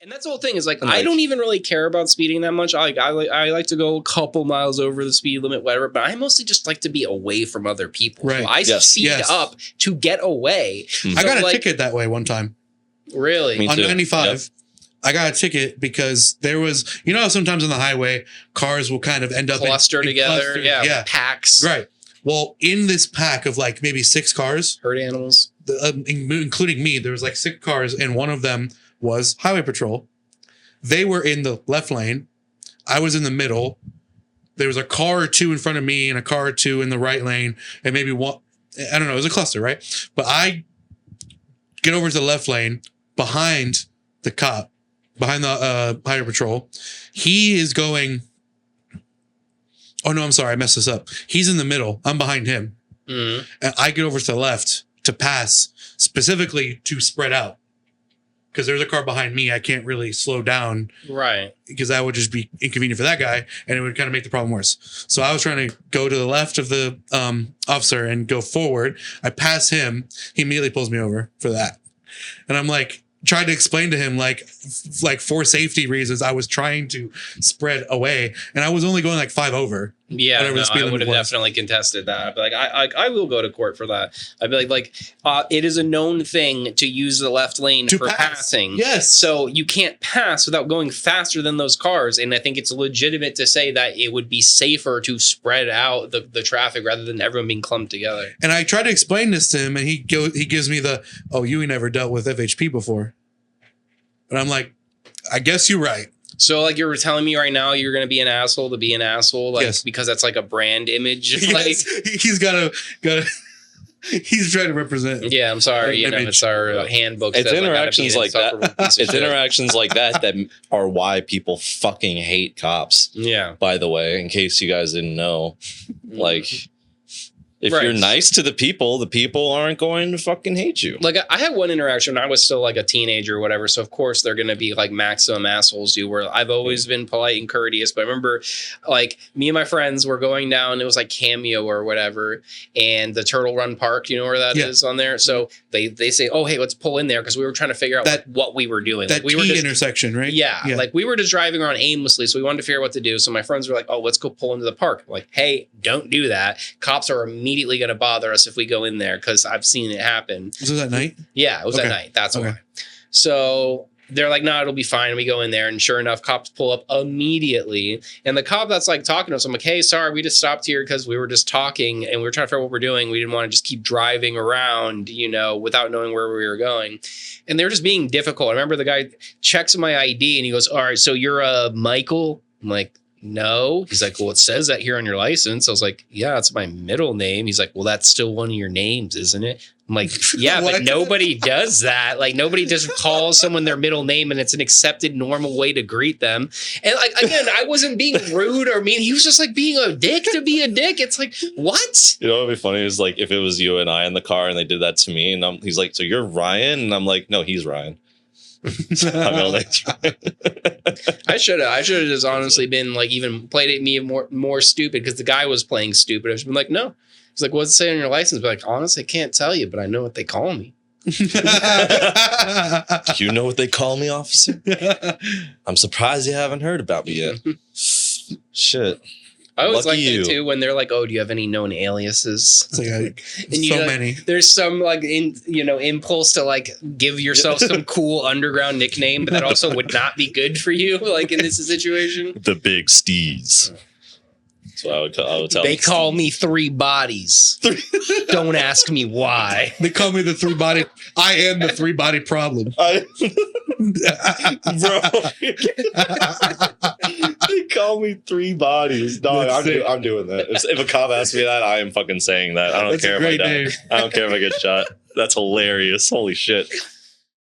And that's the whole thing is like, And, I don't even really care about speeding that much. I like to go a couple miles over the speed limit, whatever, but I mostly just like to be away from other people. Right. So I speed up to get away. I got a ticket that way one time. Really? On 95. I got a ticket because there was, you know, sometimes on the highway, cars will kind of end up cluster together. Yeah. Packs. Right. Well, in this pack of like maybe 6 cars, herd animals, including me, there was like 6 cars, and one of them was highway patrol. They were in the left lane. I was in the middle. There was a car or 2 in front of me and a car or 2 in the right lane, and maybe one. I don't know. It was a cluster, right? But I get over to the left lane behind the cop, behind the highway patrol. He is going. Oh no, I'm sorry, I messed this up. He's in the middle. I'm behind him, and I get over to the left to pass, specifically to spread out. Because there's a car behind me, I can't really slow down. Right. Because that would just be inconvenient for that guy, and it would kind of make the problem worse. So I was trying to go to the left of the officer and go forward. I pass him. He immediately pulls me over for that. And I'm like, trying to explain to him, like for safety reasons, I was trying to spread away. And I was only going like 5 over. Yeah, no, I would have definitely contested that. I'd be like, I will go to court for that. I'd be like, it is a known thing to use the left lane for passing. Yes. So you can't pass without going faster than those cars. And I think it's legitimate to say that it would be safer to spread out the traffic rather than everyone being clumped together. And I tried to explain this to him, and he gives me the, oh, you ain't never dealt with FHP before. And I'm like, I guess you're right. So, like, you're telling me right now you're going to be an asshole to be an asshole, like, yes. Because that's like a brand image. Yes. Like, he's got to. He's trying to represent. Yeah, I'm sorry. You know, it's our handbook. It's interactions like that. It's interactions like that are why people fucking hate cops. Yeah. By the way, in case you guys didn't know, like. If you're nice to the people aren't going to fucking hate you. Like, I had one interaction when I was still like a teenager or whatever. So, of course, they're going to be like maximum assholes. Where I've always been polite and courteous. But I remember like me and my friends were going down. It was like Cameo or whatever. And the Turtle Run Park, you know where that is on there? So they say, oh, hey, let's pull in there. Because we were trying to figure out like, what we were doing. That like, we were just, intersection, right? Yeah. Like we were just driving around aimlessly. So we wanted to figure out what to do. So my friends were like, oh, let's go pull into the park. I'm like, hey, don't do that. Cops are immediately going to bother us if we go in there because I've seen it happen. Was it at night? Yeah, it was at night. That's why. So they're like, no, it'll be fine. And we go in there, and sure enough, cops pull up immediately. And the cop that's like talking to us, I'm like, hey, sorry, we just stopped here because we were just talking and we were trying to figure out what we're doing. We didn't want to just keep driving around, you know, without knowing where we were going. And they're just being difficult. I remember the guy checks my ID and he goes, all right, so you're Michael? I'm like, no. He's like, well, it says that here on your license. I was like, yeah, it's my middle name. He's like, well, that's still one of your names, isn't it? I'm like, yeah, but nobody does that. Like, nobody just calls someone their middle name, and it's an accepted normal way to greet them. And like, again, I wasn't being rude or mean. He was just like being a dick to be a dick. It's like, what? You know what would be funny is like if it was you and I in the car and they did that to me, and he's like, so you're Ryan? And I'm like, no, he's Ryan. I should have just honestly been like even played it me more stupid because the guy was playing stupid. I've been like, no. He's like, what's it say on your license? But like, honestly, I can't tell you, but I know what they call me. Do you know what they call me, officer? I'm surprised you haven't heard about me yet. Shit. I always like it too when they're like, "Oh, do you have any known aliases?" It's like, many. There's some like impulse to like give yourself some cool underground nickname, but that also would not be good for you, like in this situation. The Big Steez. So I would tell. They call me 3 bodies. Don't ask me why. They call me the 3 body. I am the 3 body problem. They call me 3 bodies. Dog, I'm doing that. If a cop asks me that, I am fucking saying that. I don't care if I die. I don't care if I get shot. That's hilarious. Holy shit.